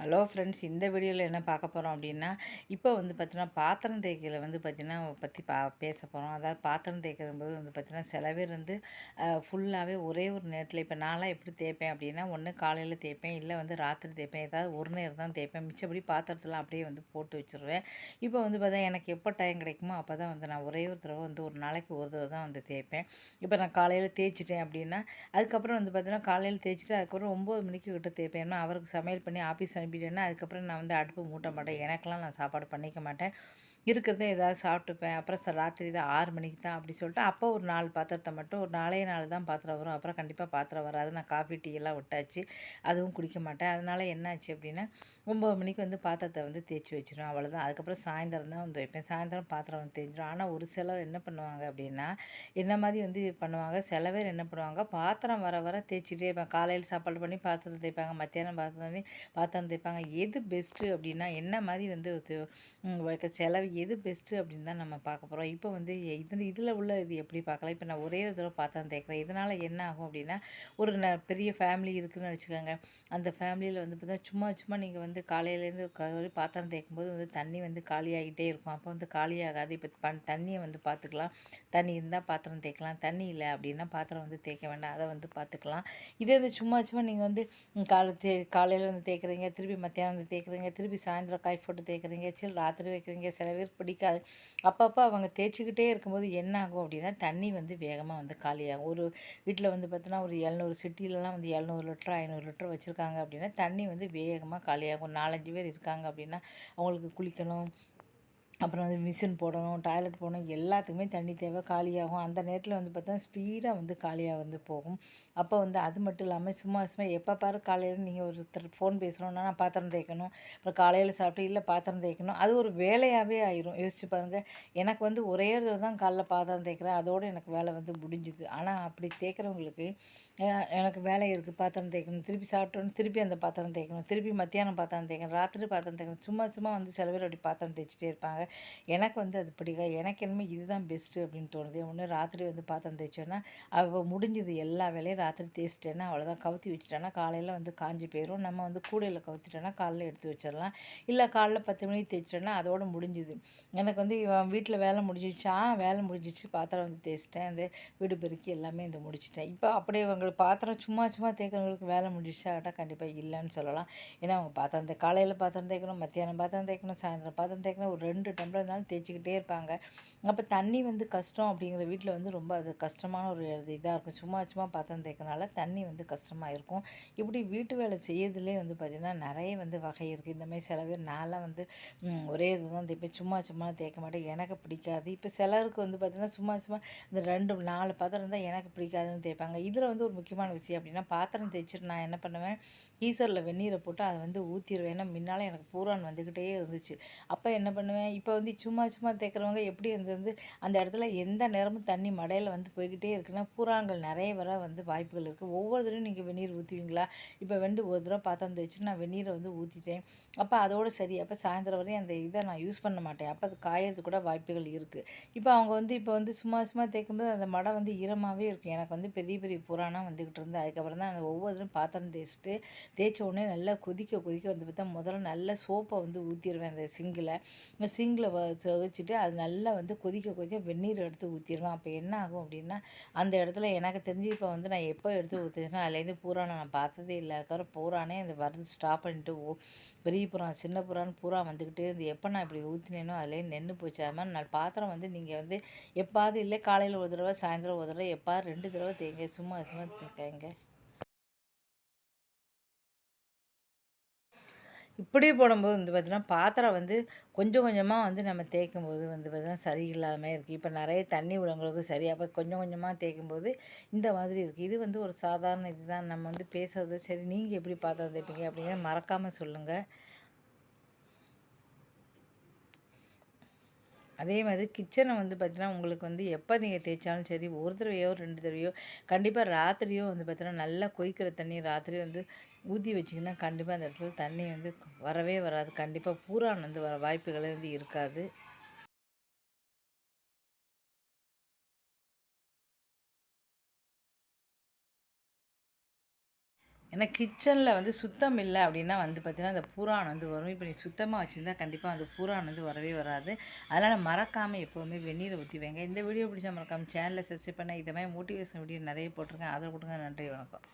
Hello friends, இந்த வீடியோவில் என்ன பார்க்க போகிறோம் அப்படின்னா, இப்போ வந்து பார்த்தீங்கன்னா பாத்திரம் தேய்க்கிறத வந்து பார்த்தீங்கன்னா பற்றி பேச போகிறோம். அதாவது பாத்திரம் தேய்க்கும்போது வந்து பார்த்தீங்கன்னா சில பேர் வந்து ஃபுல்லாகவே ஒரே ஒரு நேரத்தில் இப்போ நான்லாம் எப்படி தேய்ப்பேன் அப்படின்னா, ஒன்று காலையில் தேய்ப்பேன், இல்லை வந்து ராத்திரி தேய்ப்பேன். ஏதாவது ஒரு நேரம் தான் தேய்ப்பேன். மிச்சப்படி பாத்திரத்தெல்லாம் அப்படியே வந்து போட்டு வச்சுருவேன். இப்போ வந்து பார்த்தா எனக்கு எப்போ டைம் கிடைக்குமோ அப்போ தான் வந்து நான் ஒரே ஒரு தடவை வந்து ஒரு நாளைக்கு ஒரு தடவை தான் வந்து தேய்ப்பேன். இப்போ நான் காலையில் தேய்ச்சிட்டேன் அப்படின்னா, அதுக்கப்புறம் வந்து பார்த்தீங்கன்னா காலையில் தேய்ச்சிட்டு அதுக்கப்புறம் 9 மணிக்கு கிட்ட தேய்ப்பேன். ஏன்னா அவருக்கு சமையல் பண்ணி ஆஃபீஸ் அனுப்பிட்டேன்னா அதுக்கப்புறம் நான் வந்து அடுப்பு மூட்ட மாட்டேன். எனக்கெல்லாம் நான் சாப்பாடு பண்ணிக்க மாட்டேன். இருக்கிறத ஏதாவது சாப்பிட்டுப்பேன். அப்புறம் ராத்திரி தான் 6 மணிக்கு தான் அப்படி சொல்லிட்டு, அப்போ ஒரு 4 பாத்திரத்த மட்டும் ஒரு 4ஏ 4 தான் பாத்திரம் வரும். அப்புறம் கண்டிப்பா பாத்திரம் வராது. நான் காஃபி, டீ எல்லாம் விட்டாச்சு. அதுவும் குடிக்க மாட்டேன். அதனால என்னாச்சு அப்படின்னா, 9 மணிக்கு வந்து பாத்திரத்த வந்து தேய்ச்சு வச்சுருவேன். அவ்வளோதான். அதுக்கப்புறம் சாயந்தரம் தான் வந்து வைப்பேன். சாயந்தரம் பாத்திரம் வந்து தேய்ஞ்சிரும். ஆனா ஒரு சிலர் என்ன பண்ணுவாங்க அப்படின்னா, என்ன மாரி வந்து பண்ணுவாங்க. சில பேர் என்ன பண்ணுவாங்க, பாத்திரம் வர வர தேய்ச்சிட்டே இருப்பாங்க. காலையில சாப்பாடு பண்ணி பாத்திரம் தேய்ப்பாங்க. மத்தியானம் பாத்திரம் பண்ணி பாத்திரம் தேய்ப்பாங்க. எது பெஸ்ட்டு அப்படின்னா, என்ன மாரி வந்து செலவு எது பெஸ்ட்டு அப்படின்னு தான் நம்ம பார்க்க போகிறோம். இப்போ வந்து இதில் உள்ள இது எப்படி பார்க்கலாம். இப்போ நான் ஒரே ஒரு தடவை பாத்திரம் தேய்க்கிறேன். இதனால் என்ன ஆகும் அப்படின்னா, ஒரு பெரிய ஃபேமிலி இருக்குதுன்னு வச்சுக்கோங்க. அந்த ஃபேமிலியில் வந்து பார்த்தா சும்மா சும்மா நீங்கள் வந்து காலையிலேருந்து பாத்திரம் தேய்க்கும்போது வந்து தண்ணி வந்து காலியாகிட்டே இருக்கும். அப்போ வந்து காலியாகாது. இப்போ தண்ணியை வந்து பார்த்துக்கலாம். தண்ணி இருந்தால் பாத்திரம் தேய்க்கலாம். தண்ணி இல்லை அப்படின்னா பாத்திரம் வந்து தேய்க்க வேண்டாம். அதை வந்து பார்த்துக்கலாம். இதே வந்து சும்மா சும்மா நீங்கள் வந்து காலையில் வந்து தேய்க்குறீங்க, திருப்பி மத்தியானம் வந்து தேய்க்குறீங்க, திருப்பி சாயந்தரம் காய் போட்டு தேய்க்குறீங்க, சரி ராத்திரி வைக்கிறீங்க. சில பேருக்கு பிடிக்காது. அப்பப்போ அவங்க தேய்ச்சிக்கிட்டே இருக்கும்போது என்ன ஆகும் அப்படின்னா, தண்ணி வந்து வேகமாக வந்து காலியாகும். ஒரு வீட்டில் வந்து பார்த்தீங்கன்னா, ஒரு 700 சிட்டிலலாம் வந்து 700 லிட்டர் 500 லிட்டர் வச்சுருக்காங்க அப்படின்னா, தண்ணி வந்து வேகமாக காலியாகும். 4, 5 பேர் இருக்காங்க அப்படின்னா, அவங்களுக்கு குளிக்கணும், அப்புறம் வந்து மிஷின் போடணும், டாய்லெட் போகணும், எல்லாத்துக்குமே தண்ணி தேவை, காலியாகும். அந்த நேரத்தில் வந்து பார்த்தா ஸ்பீடாக வந்து காலியாக வந்து போகும். அப்போ வந்து அது மட்டும் இல்லாமல் சும்மா சும்மா எப்போ பாரு காலையில் நீங்கள் ஒருத்தர் ஃபோன் பேசுகிறோன்னா நான் பாத்திரம் தேய்க்கணும், அப்புறம் காலையில் சாப்பிட்டு இல்லை பாத்திரம் தேய்க்கணும், அது ஒரு வேலையாகவே ஆயிரும். யோசிச்சு பாருங்கள். எனக்கு வந்து ஒரே ஒரு தடவை தான் காலைல பாத்திரம் தேய்க்கிறேன், அதோடு எனக்கு வேலை வந்து முடிஞ்சுது. ஆனால் அப்படி தேய்க்கிறவங்களுக்கு எனக்கு வேலை இருக்குது, பாத்திரம் தேய்க்கணும், திருப்பி சாப்பிட்டோன்னு திருப்பி அந்த பாத்திரம் தேய்க்கணும், திருப்பி மத்தியானம் பாத்திரம் தேய்க்கணும், ராத்திரி பாத்திரம் தேய்க்கணும், சும்மா சும்மா வந்து சில பேர் அப்படி பாத்திரம் தேய்ச்சிட்டே இருப்பாங்க. எனக்கு வந்து அது பிடிக்காது. எனக்கு என்னமோ இதுதான் பெஸ்ட்டு அப்படின்னு தோணுது. ஒன்று ராத்திரி வந்து பாத்திரம் தேய்ச்சோன்னா, முடிஞ்சுது எல்லா வேலையும் ராத்திரி தேய்ச்சிட்டேன்னா அவ்வளோதான். கவுத்தி வச்சுட்டேன்னா காலையில் வந்து காஞ்சி போயிடும். நம்ம வந்து கூடையில் கவுத்திட்டோன்னா காலைல எடுத்து வச்சிடலாம். இல்லை காலைல 10 மணிக்கு தேய்ச்சிட்டோன்னா அதோட முடிஞ்சுது. எனக்கு வந்து வீட்டில் வேலை முடிஞ்சிடுச்சா, வேலை முடிஞ்சிச்சு, பாத்திரம் வந்து தேய்ச்சிட்டேன், அந்த வீடு பெருக்கி எல்லாமே இந்த முடிச்சிட்டேன். இப்போ அப்படியே அவங்களுக்கு பாத்திரம் சும்மா சும்மா தேய்க்கிறவங்களுக்கு வேலை முடிஞ்சிடுச்சா கேட்டால் கண்டிப்பாக இல்லைன்னு சொல்லலாம். ஏன்னா அவங்க பாத்திரம் காலையில் பாத்திரம் தேய்க்கணும், மத்தியானம் பாத்திரம் தேய்க்கணும், சாயந்தரம் பாத்திரம் தேய்க்கணும், ஒரு 2 டம்ளர் இருந்தாலும் தேய்ச்சிக்கிட்டே இருப்பாங்க. அப்போ தண்ணி வந்து கஷ்டம் அப்படிங்கிற வீட்டில் வந்து ரொம்ப அது கஷ்டமான ஒரு இதாக இருக்கும். சும்மா சும்மா பாத்திரம் தேய்க்கறனால தண்ணி வந்து கஷ்டமாக இருக்கும். இப்படி வீட்டு வேலை செய்யறதுலேயே வந்து பார்த்திங்கன்னா நிறைய வந்து வகை இருக்குது. இந்தமாதிரி சில பேர் நான்லாம் வந்து ஒரே இது தான் தேய்ப்பேன், சும்மா சும்மா தேய்க்க மாட்டேன், எனக்கு பிடிக்காது. இப்போ சிலருக்கு வந்து பார்த்திங்கன்னா சும்மா சும்மா இந்த 2 4 பாத்திரம் இருந்தால் எனக்கு பிடிக்காதுன்னு தேய்ப்பாங்க. இதில் வந்து ஒரு முக்கியமான விஷயம் அப்படின்னா, பாத்திரம் தேய்ச்சிட்டு நான் என்ன பண்ணுவேன், கீசரில் வெந்நீரை போட்டு அதை வந்து ஊற்றிடுவேன். ஏன்னா முன்னால் எனக்கு பூரான் வந்துக்கிட்டே இருந்துச்சு. அப்போ என்ன பண்ணுவேன், இப்போ வந்து சும்மா சும்மா தேய்க்கிறவங்க எப்படி வந்து அந்த இடத்துல எந்த நேரமும் தண்ணி மடையில் வந்து போய்க்கிட்டே இருக்குன்னா, பூரான்கள் நிறைய வர வந்து வாய்ப்புகள் இருக்குது. ஒவ்வொரு தடவையும் நீங்கள் வெந்நீர் ஊற்றுவீங்களா? இப்போ வந்து ஒரு தடவை பாத்திரம் தேய்ச்சிட்டு நான் வெந்நீரை வந்து ஊற்றிட்டேன். அப்போ அதோடு சரி. அப்போ சாயந்தரம் வரையும் அந்த இதை நான் யூஸ் பண்ண மாட்டேன். அப்போ அது காயறது கூட வாய்ப்புகள் இருக்குது. இப்போ அவங்க வந்து இப்போ வந்து சும்மா சும்மா தேய்க்கும்போது அந்த மடை வந்து ஈரமாகவே இருக்கும். எனக்கு வந்து பெரிய பெரிய புறானா வந்துக்கிட்டு இருந்து அதுக்கப்புறம் தான் அந்த ஒவ்வொரு தடவையும் பாத்திரம் தேய்ச்சிட்டு தேய்ச்ச உடனே நல்லா கொதிக்க கொதிக்க வந்து பார்த்தா முதல்ல நல்ல சோப்பை வந்து ஊற்றிடுவேன் அந்த சிங்கில் வச்சுட்டு அது நல்லா வந்து கொதிக்க கொதிக்க வெந்நீர் எடுத்து ஊற்றிடுவேன். அப்போ என்ன ஆகும் அப்படின்னா, அந்த இடத்துல எனக்கு தெரிஞ்சு இப்போ வந்து நான் எப்போ எடுத்து ஊற்றுறேன்னா அதுலேருந்து பூரானை நான் பார்த்ததே இல்லை. அதுக்கப்புறம் பூரானே அந்த வரது ஸ்டாப் பண்ணிட்டு பெரிய புறான் சின்ன புறான்னு பூரா வந்துக்கிட்டே இருந்து எப்போ நான் இப்படி ஊற்றினேனோ அதுலேயே நின்று போச்சு. அது மாதிரி நான் பாத்திரம் வந்து நீங்கள் வந்து எப்பாவது இல்லை காலையில் ஒரு தடவை சாயந்தரம் ஒரு தடவை எப்பாவது 2 தடவை தேய்ங்க, சும்மா சும்மா தேய்க்காதீங்க. இப்படி போடும்போது வந்து பார்த்தீங்கன்னா, பாத்திரம் வந்து கொஞ்சம் கொஞ்சமாக வந்து நம்ம தேய்க்கும்போது வந்து பார்த்தீங்கன்னா, சரியில்லாத மாரி இருக்குது. இப்போ நெறைய தண்ணி விடுறவங்களுக்கு சரி, அப்போ கொஞ்சம் கொஞ்சமாக தேய்க்கும்போது இந்த மாதிரி இருக்குது. இது வந்து ஒரு சாதாரண இதுதான். நம்ம வந்து பேசுறது சரி, நீங்க எப்படி பாத்திரம் தேய்ப்பீங்க அப்படிங்கிறத மறக்காம சொல்லுங்க. அதே மாதிரி கிச்சனை வந்து பார்த்தீங்கன்னா, உங்களுக்கு வந்து எப்போ நீங்க தேய்ச்சாலும் சரி, ஒரு தடவையோ, 2 தடவையோ, கண்டிப்பா ராத்திரியோ வந்து பார்த்தீங்கன்னா, நல்லா கொதிக்கிற தண்ணி ராத்திரி வந்து ஊத்தி வச்சிங்கன்னா, கண்டிப்பா அந்த இடத்துல தண்ணி வந்து வரவே வராது. கண்டிப்பா பூரான் வந்து வர வாய்ப்புகளே வந்து இருக்காது. ஏன்னா கிச்சனில் வந்து சுத்தம் இல்லை அப்படின்னா வந்து பார்த்திங்கன்னா அந்த பூரான் வந்து வரும். இப்போ நீ சுத்தமாக வச்சுருந்தா கண்டிப்பாக அந்த பூரான் வந்து வரவே வராது. அதனால் மறக்காமல் எப்போவுமே வெந்நீரை ஊற்றி வைங்க. இந்த வீடியோ பிடிச்சா மறக்காமல் சேனலை சப்ஸ்கிரைப் பண்ண. இதை மாதிரி மோட்டிவேஷன் வீடியோ நிறைய போட்டிருக்கேன். ஆதரவு கொடுங்க. நன்றி, வணக்கம்.